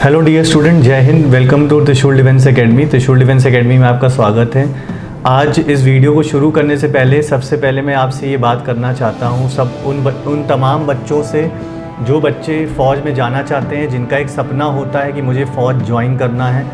Hello dear student, जय Hind. Welcome to त्रिशूल defence academy. त्रिशूल डिफेंस एकेडमी में आपका स्वागत है। आज इस वीडियो को शुरू करने से पहले सबसे पहले मैं आपसे ये बात करना चाहता हूँ उन तमाम बच्चों से जो बच्चे फ़ौज में जाना चाहते हैं, जिनका एक सपना होता है कि मुझे फ़ौज ज्वाइन करना है।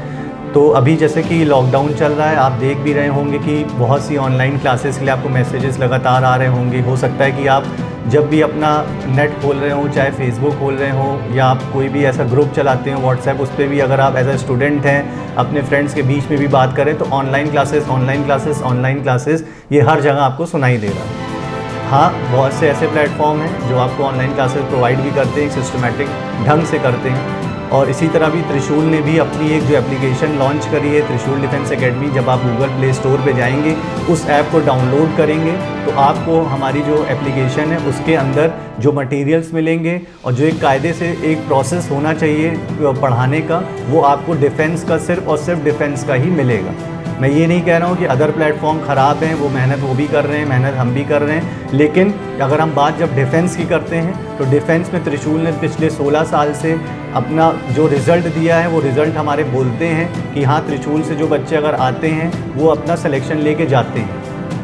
तो अभी जैसे कि लॉकडाउन चल रहा है, आप देख भी रहे होंगे कि बहुत सी ऑनलाइन क्लासेस के लिए आपको मैसेजेस लगातार आ रहे होंगे। हो सकता है कि आप जब भी अपना नेट खोल रहे हो, चाहे फेसबुक खोल रहे हो या आप कोई भी ऐसा ग्रुप चलाते हो व्हाट्सएप, उस पर भी अगर आप एज ए स्टूडेंट हैं अपने फ्रेंड्स के बीच में भी बात करें तो ऑनलाइन क्लासेस ये हर जगह आपको सुनाई दे रहा है। हाँ, बहुत से ऐसे प्लेटफॉर्म हैं जो आपको ऑनलाइन क्लासेस प्रोवाइड भी करते हैं, सिस्टमेटिक ढंग से करते हैं। और इसी तरह भी त्रिशूल ने भी अपनी एक जो एप्लीकेशन लॉन्च करी है, त्रिशूल डिफेंस एकेडमी। जब आप गूगल प्ले स्टोर पे जाएंगे, उस ऐप को डाउनलोड करेंगे तो आपको हमारी जो एप्लीकेशन है उसके अंदर जो मटेरियल्स मिलेंगे और जो एक कायदे से एक प्रोसेस होना चाहिए पढ़ाने का, वो आपको डिफेंस का सिर्फ और सिर्फ डिफेंस का ही मिलेगा। मैं ये नहीं कह रहा हूँ कि अदर प्लेटफॉर्म ख़राब हैं, वो मेहनत वो भी कर रहे हैं, मेहनत हम भी कर रहे हैं, लेकिन अगर हम बात जब डिफेंस की करते हैं तो डिफेंस में त्रिशूल ने पिछले 16 साल से अपना जो रिज़ल्ट दिया है वो रिज़ल्ट हमारे बोलते हैं कि हाँ, त्रिशूल से जो बच्चे अगर आते हैं वो अपना सिलेक्शन लेके जाते हैं।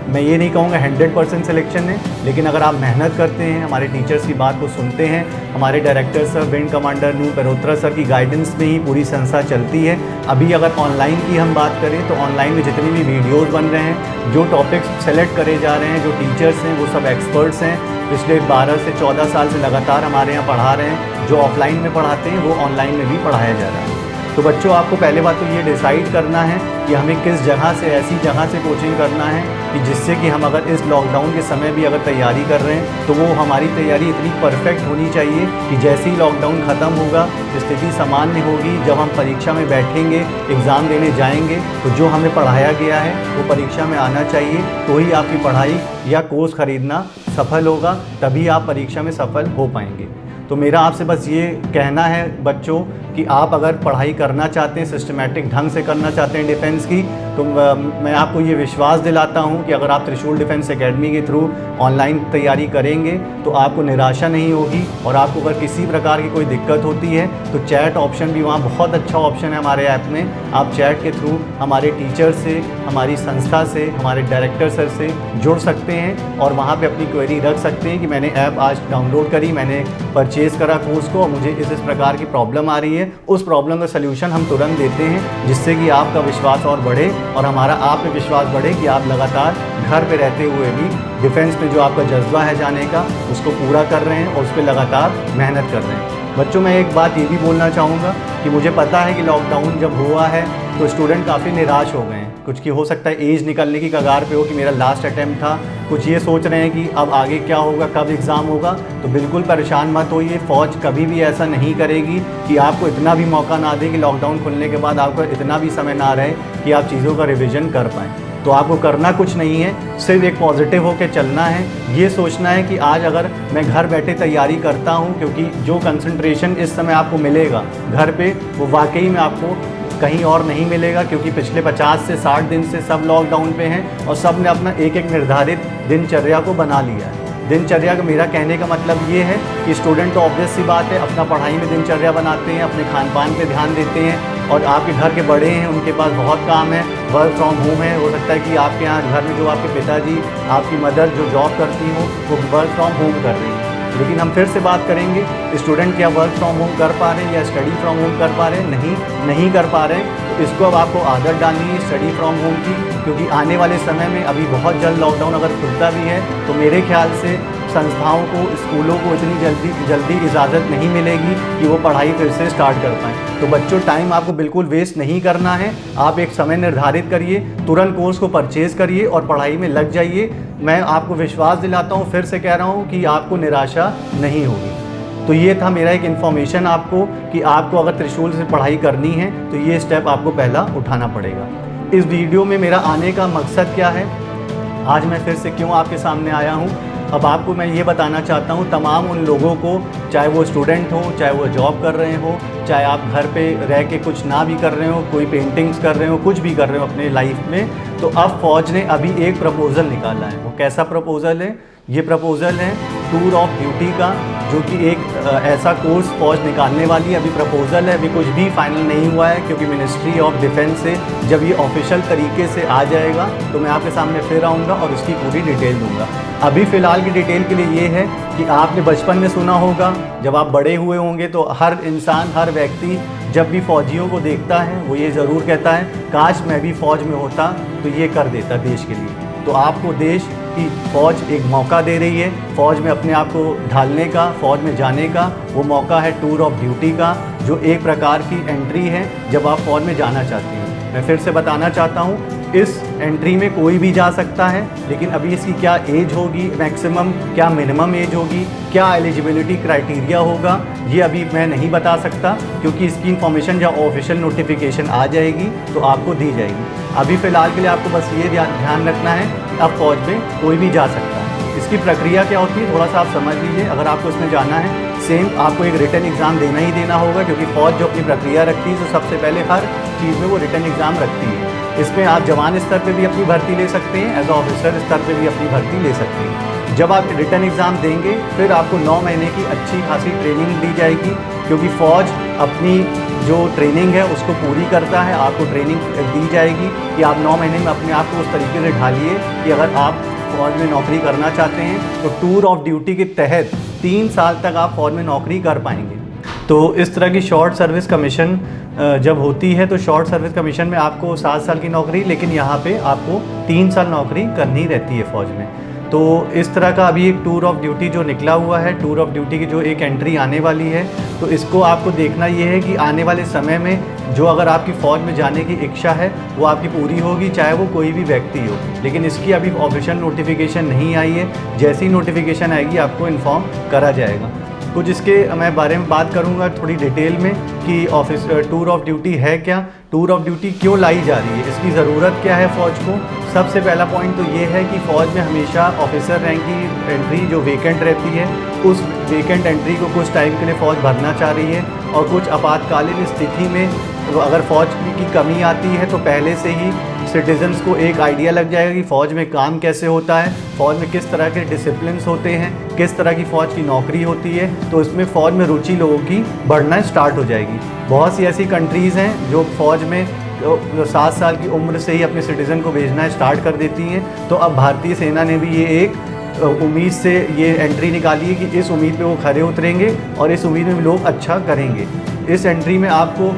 मैं ये नहीं कहूँगा 100% सिलेक्शन है, लेकिन अगर आप मेहनत करते हैं, हमारे टीचर्स की बात को सुनते हैं, हमारे डायरेक्टर सर विंग कमांडर नू पेरोत्रा सर की गाइडेंस में ही पूरी संस्था चलती है। अभी अगर ऑनलाइन की हम बात करें तो ऑनलाइन में जितनी भी वीडियोज़ बन रहे हैं, जो टॉपिक्स सेलेक्ट करे जा रहे हैं, जो टीचर्स हैं वो सब एक्सपर्ट्स हैं। पिछले 12 से 14 साल से लगातार हमारे यहाँ पढ़ा रहे हैं। जो ऑफलाइन में पढ़ाते हैं वो ऑनलाइन में भी पढ़ाया जा रहा है। तो बच्चों, आपको पहले बात तो ये डिसाइड करना है कि हमें किस जगह से, ऐसी जगह से कोचिंग करना है कि जिससे कि हम अगर इस लॉकडाउन के समय भी अगर तैयारी कर रहे हैं तो वो हमारी तैयारी इतनी परफेक्ट होनी चाहिए कि जैसे ही लॉकडाउन ख़त्म होगा, स्थिति सामान्य होगी, जब हम परीक्षा में बैठेंगे, एग्ज़ाम देने जाएंगे, तो जो हमें पढ़ाया गया है वो परीक्षा में आना चाहिए। तो ही आपकी पढ़ाई या कोर्स ख़रीदना सफल होगा, तभी आप परीक्षा में सफल हो पाएंगे। तो मेरा आपसे बस ये कहना है बच्चों कि आप अगर पढ़ाई करना चाहते हैं, सिस्टमेटिक ढंग से करना चाहते हैं डिफेंस की, तो मैं आपको ये विश्वास दिलाता हूँ कि अगर आप त्रिशूल डिफेंस एकेडमी के थ्रू ऑनलाइन तैयारी करेंगे तो आपको निराशा नहीं होगी। और आपको अगर किसी प्रकार की कोई दिक्कत होती है तो चैट ऑप्शन भी वहाँ बहुत अच्छा ऑप्शन है हमारे ऐप में। आप चैट के थ्रू हमारे टीचर से, हमारी संस्था से, हमारे डायरेक्टर सर से जुड़ सकते हैं और वहाँ पर अपनी क्वेरी रख सकते हैं कि मैंने ऐप आज डाउनलोड करी, मैंने परचेज़ करा कोर्स को और मुझे इस प्रकार की प्रॉब्लम आ रही है। उस प्रॉब्लम का सल्यूशन हम तुरंत देते हैं, जिससे कि आपका विश्वास और बढ़े और हमारा आप पे विश्वास बढ़े कि आप लगातार घर पे रहते हुए भी डिफेंस में जो आपका जज्बा है जाने का, उसको पूरा कर रहे हैं और उस पर लगातार मेहनत कर रहे हैं। बच्चों, मैं एक बात ये भी बोलना चाहूँगा कि मुझे पता है कि लॉकडाउन जब हुआ है तो स्टूडेंट काफ़ी निराश हो गए हैं। कुछ की हो सकता है एज निकलने की कगार पे हो कि मेरा लास्ट अटैम्प्ट था, कुछ ये सोच रहे हैं कि अब आगे क्या होगा, कब एग्ज़ाम होगा। तो बिल्कुल परेशान मत होइए, फ़ौज कभी भी ऐसा नहीं करेगी कि आपको इतना भी मौका ना दे कि लॉकडाउन खुलने के बाद आपको इतना भी समय ना रहे कि आप चीज़ों का रिविज़न कर पाएँ। तो आपको करना कुछ नहीं है, सिर्फ एक पॉजिटिव होकर चलना है। ये सोचना है कि आज अगर मैं घर बैठे तैयारी करता हूँ, क्योंकि जो कंसंट्रेशन इस समय आपको मिलेगा घर पे, वो वाकई में आपको कहीं और नहीं मिलेगा, क्योंकि पिछले 50 से 60 दिन से सब लॉकडाउन पे हैं और सब ने अपना एक एक निर्धारित दिनचर्या को बना लिया है। दिनचर्या का मेरा कहने का मतलब ये है कि स्टूडेंट तो ऑब्वियस सी बात है अपना पढ़ाई में दिनचर्या बनाते हैं, अपने खान पान पे ध्यान देते हैं। और आपके घर के बड़े हैं, उनके पास बहुत काम है, वर्क फ्रॉम होम है। हो सकता है कि आपके यहाँ घर में जो आपके पिताजी, आपकी मदर जो जॉब करती हो, वो वर्क फ्रॉम होम कर रही हैं। लेकिन हम फिर से बात करेंगे, स्टूडेंट क्या वर्क फ्रॉम होम कर पा रहे हैं या स्टडी फ्रॉम होम कर पा रहे हैं? नहीं कर पा रहे हैं। तो इसको अब आपको आदत डालनी है स्टडी फ्रॉम होम की, क्योंकि आने वाले समय में अभी बहुत जल्द लॉकडाउन अगर खुलता भी है तो मेरे ख्याल से संस्थाओं को, स्कूलों को इतनी जल्दी इजाज़त नहीं मिलेगी कि वो पढ़ाई फिर से स्टार्ट कर पाएँ। तो बच्चों, टाइम आपको बिल्कुल वेस्ट नहीं करना है। आप एक समय निर्धारित करिए, तुरंत कोर्स को परचेज़ करिए और पढ़ाई में लग जाइए। मैं आपको विश्वास दिलाता हूँ, फिर से कह रहा हूँ कि आपको निराशा नहीं होगी। तो ये था मेरा एक इन्फॉर्मेशन आपको कि आपको अगर त्रिशूल से पढ़ाई करनी है तो ये स्टेप आपको पहला उठाना पड़ेगा। इस वीडियो में मेरा आने का मकसद क्या है, आज मैं फिर से क्यों आपके सामने आया हूँ, अब आपको मैं ये बताना चाहता हूँ तमाम उन लोगों को, चाहे वो स्टूडेंट हो, चाहे वो जॉब कर रहे हो, चाहे आप घर पे रह के कुछ ना भी कर रहे हो, कोई पेंटिंग्स कर रहे हो, कुछ भी कर रहे हो अपने लाइफ में, तो अब फ़ौज ने अभी एक प्रपोज़ल निकाला है। वो कैसा प्रपोज़ल है? ये प्रपोज़ल है टूर ऑफ ड्यूटी का, जो कि एक ऐसा कोर्स फौज निकालने वाली है। अभी प्रपोजल है, अभी कुछ भी फाइनल नहीं हुआ है, क्योंकि मिनिस्ट्री ऑफ डिफेंस से जब ये ऑफिशियल तरीके से आ जाएगा तो मैं आपके सामने फिर आऊँगा और उसकी पूरी डिटेल दूँगा। अभी फ़िलहाल की डिटेल के लिए ये है कि आपने बचपन में सुना होगा, जब आप बड़े हुए होंगे तो हर इंसान, हर व्यक्ति जब भी फ़ौजियों को देखता है वो ये ज़रूर कहता है, काश मैं भी फ़ौज में होता तो ये कर देता देश के लिए। तो आपको देश की फ़ौज एक मौका दे रही है, फ़ौज में अपने आप को ढालने का, फ़ौज में जाने का। वो मौका है टूर ऑफ ड्यूटी का, जो एक प्रकार की एंट्री है जब आप फ़ौज में जाना चाहते हैं। मैं फिर से बताना चाहता हूँ, इस एंट्री में कोई भी जा सकता है, लेकिन अभी इसकी क्या एज होगी मैक्सिमम, क्या मिनिमम एज होगी, क्या एलिजिबिलिटी क्राइटेरिया होगा, ये अभी मैं नहीं बता सकता, क्योंकि इसकी इन्फॉर्मेशन जब ऑफिशियल नोटिफिकेशन आ जाएगी तो आपको दी जाएगी। अभी फ़िलहाल के लिए आपको बस ये ध्यान रखना है कि अब फ़ौज में कोई भी जा सकता है। इसकी प्रक्रिया क्या होती है थोड़ा सा आप समझ लीजिए। अगर आपको इसमें जाना है, सेम आपको एक रिटन एग्ज़ाम देना ही देना होगा, क्योंकि फ़ौज जो अपनी प्रक्रिया रखती है तो सबसे पहले हर चीज़ में वो रिटन एग्ज़ाम रखती है। इसमें आप जवान स्तर पे भी अपनी भर्ती ले सकते हैं, एज ऑफिसर स्तर पे भी अपनी भर्ती ले सकते हैं। जब आप रिटन एग्ज़ाम देंगे फिर आपको 9 महीने की अच्छी खासी ट्रेनिंग दी जाएगी, क्योंकि फ़ौज अपनी जो ट्रेनिंग है उसको पूरी करता है। आपको ट्रेनिंग दी जाएगी कि आप 9 महीने में अपने आप को उस तरीके से ढालिए कि अगर आप फ़ौज में नौकरी करना चाहते हैं तो टूर ऑफ ड्यूटी के तहत 3 साल तक आप फ़ौज में नौकरी कर पाएंगे। तो इस तरह की शॉर्ट सर्विस कमीशन जब होती है तो शॉर्ट सर्विस कमीशन में आपको 7 साल की नौकरी, लेकिन यहाँ पे आपको 3 साल नौकरी करनी रहती है फ़ौज में। तो इस तरह का अभी एक टूर ऑफ ड्यूटी जो निकला हुआ है, टूर ऑफ ड्यूटी की जो एक एंट्री आने वाली है, तो इसको आपको देखना ये है कि आने वाले समय में जो अगर आपकी फ़ौज में जाने की इच्छा है वो आपकी पूरी होगी, चाहे वो कोई भी व्यक्ति हो। लेकिन इसकी अभी ऑफिशियल नोटिफिकेशन नहीं आई है, जैसी ही नोटिफिकेशन आएगी आपको इन्फॉर्म करा जाएगा। कुछ इसके मैं बारे में बात करूंगा थोड़ी डिटेल में कि टूर ऑफ ड्यूटी है क्या, टूर ऑफ ड्यूटी क्यों लाई जा रही है, इसकी ज़रूरत क्या है फ़ौज को। सबसे पहला पॉइंट तो ये है कि फ़ौज में हमेशा ऑफिसर रैंक की एंट्री जो वेकेंट रहती है, उस वेकेंट एंट्री को कुछ टाइम के लिए फ़ौज भरना चाह रही है, और कुछ आपातकालीन स्थिति में अगर फ़ौज की कमी आती है तो पहले से ही सिटीजन्स को एक आइडिया लग जाएगा कि फ़ौज में काम कैसे होता है, फ़ौज में किस तरह के डिसिप्लिन्स होते हैं, किस तरह की फ़ौज की नौकरी होती है, तो इसमें फ़ौज में रुचि लोगों की बढ़ना स्टार्ट हो जाएगी। बहुत सी ऐसी कंट्रीज़ हैं जो फ़ौज में 7 साल की उम्र से ही अपने सिटीज़न को भेजना स्टार्ट कर देती हैं। तो अब भारतीय सेना ने भी ये एक उम्मीद से ये एंट्री निकाली है कि इस उम्मीद पे वो खरे उतरेंगे और इस उम्मीद में लोग अच्छा करेंगे। इस एंट्री में आपको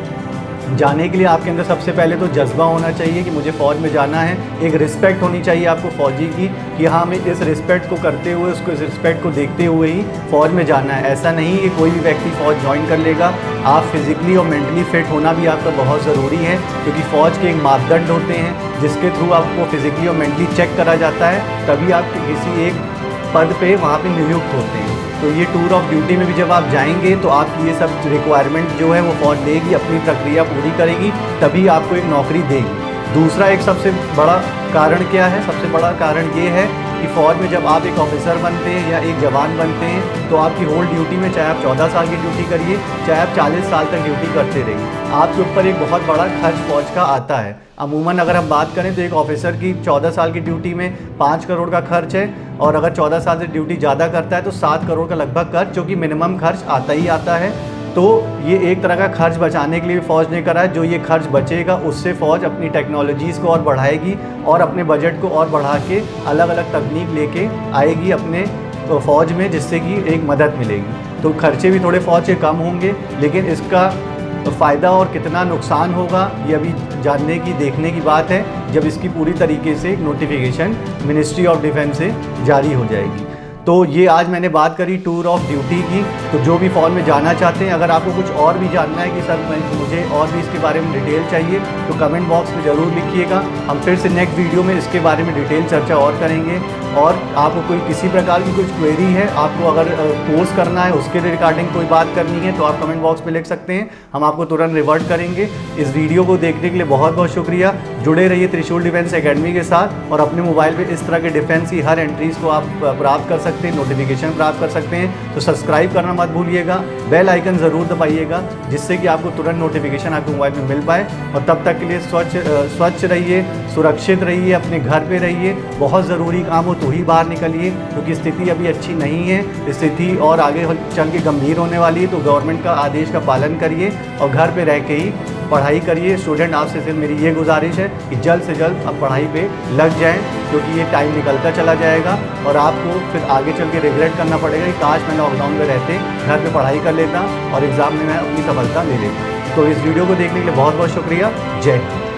जाने के लिए आपके अंदर सबसे पहले तो जज्बा होना चाहिए कि मुझे फ़ौज में जाना है। एक रिस्पेक्ट होनी चाहिए आपको फ़ौजी की कि हाँ, हमें इस रिस्पेक्ट को करते हुए, उसको इस रिस्पेक्ट को देखते हुए ही फ़ौज में जाना है। ऐसा नहीं कि कोई भी व्यक्ति फ़ौज ज्वाइन कर लेगा। आप फिज़िकली और मेंटली फ़िट होना भी आपका बहुत ज़रूरी है, क्योंकि फ़ौज के एक मापदंड होते हैं जिसके थ्रू आपको फिज़िकली और मेंटली चेक करा जाता है, तभी आप किसी एक पद पे वहाँ पे नियुक्त होते हैं। तो ये टूर ऑफ ड्यूटी में भी जब आप जाएंगे तो आपकी ये सब रिक्वायरमेंट जो है वो फ़ौज देगी, अपनी प्रक्रिया पूरी करेगी, तभी आपको एक नौकरी देगी। दूसरा एक सबसे बड़ा कारण क्या है, सबसे बड़ा कारण ये है कि फ़ौज में जब आप एक ऑफिसर बनते हैं या एक जवान बनते हैं तो आपकी होल ड्यूटी में, चाहे आप 14 साल की ड्यूटी करिए, चाहे आप 40 साल तक ड्यूटी करते रहिए, आपके ऊपर एक बहुत बड़ा खर्च फ़ौज का आता है। अमूमन अगर हम बात करें तो एक ऑफिसर की 14 साल की ड्यूटी में 5 करोड़ का खर्च है, और अगर 14 साल से ड्यूटी ज़्यादा करता है तो 7 करोड़ का लगभग खर्च, जो कि मिनिमम खर्च आता ही आता है। तो ये एक तरह का खर्च बचाने के लिए फ़ौज ने करा है। जो ये खर्च बचेगा उससे फ़ौज अपनी टेक्नोलॉजीज़ को और बढ़ाएगी और अपने बजट को और बढ़ा के अलग अलग तकनीक लेके आएगी अपने फ़ौज में, जिससे कि एक मदद मिलेगी। तो खर्चे भी थोड़े फ़ौज के कम होंगे, लेकिन इसका फ़ायदा और कितना नुकसान होगा ये अभी जानने की, देखने की बात है जब इसकी पूरी तरीके से नोटिफिकेशन मिनिस्ट्री ऑफ डिफेंस से जारी हो जाएगी। तो ये आज मैंने बात करी टूर ऑफ ड्यूटी की। तो जो भी फ़ौज में जाना चाहते हैं, अगर आपको कुछ और भी जानना है कि सर मुझे और भी इसके बारे में डिटेल चाहिए, तो कमेंट बॉक्स में ज़रूर लिखिएगा। हम फिर से नेक्स्ट वीडियो में इसके बारे में डिटेल चर्चा और करेंगे। और आपको कोई किसी प्रकार की कुछ क्वेरी है, आपको अगर कोर्स करना है उसके रिगार्डिंग कोई बात करनी है, तो आप कमेंट बॉक्स में लिख सकते हैं, हम आपको तुरंत रिवर्ट करेंगे। इस वीडियो को देखने के लिए बहुत बहुत शुक्रिया। जुड़े रहिए त्रिशूल डिफेंस एकेडमी के साथ, और अपने मोबाइल पे इस तरह के डिफेंस की हर एंट्रीज़ को आप प्राप्त कर सकते हैं। सकते हैं, नोटिफिकेशन प्राप्त कर सकते हैं। तो सब्सक्राइब करना मत भूलिएगा, बेल आइकन ज़रूर दबाइएगा, जिससे कि आपको तुरंत नोटिफिकेशन आपके मोबाइल में मिल पाए। और तब तक के लिए स्वच्छ रहिए, सुरक्षित रहिए, अपने घर पे रहिए। बहुत ज़रूरी काम हो तो ही बाहर निकलिए, क्योंकि स्थिति अभी अच्छी नहीं है। स्थिति और आगे चल के गंभीर होने वाली है। तो गवर्नमेंट का आदेश का पालन करिए और घर पे रह के ही पढ़ाई करिए। स्टूडेंट आपसे सिर्फ मेरी ये गुजारिश है कि जल्द से जल्द आप पढ़ाई पे लग जाएं, क्योंकि ये टाइम निकलता चला जाएगा और आपको फिर आगे चल के रिग्रेट करना पड़ेगा कि काश मैं लॉकडाउन में रहते घर पे पढ़ाई कर लेता और एग्ज़ाम में मैं अपनी सफलता ले लेता। तो इस वीडियो को देखने के लिए बहुत बहुत शुक्रिया। जय हिंद।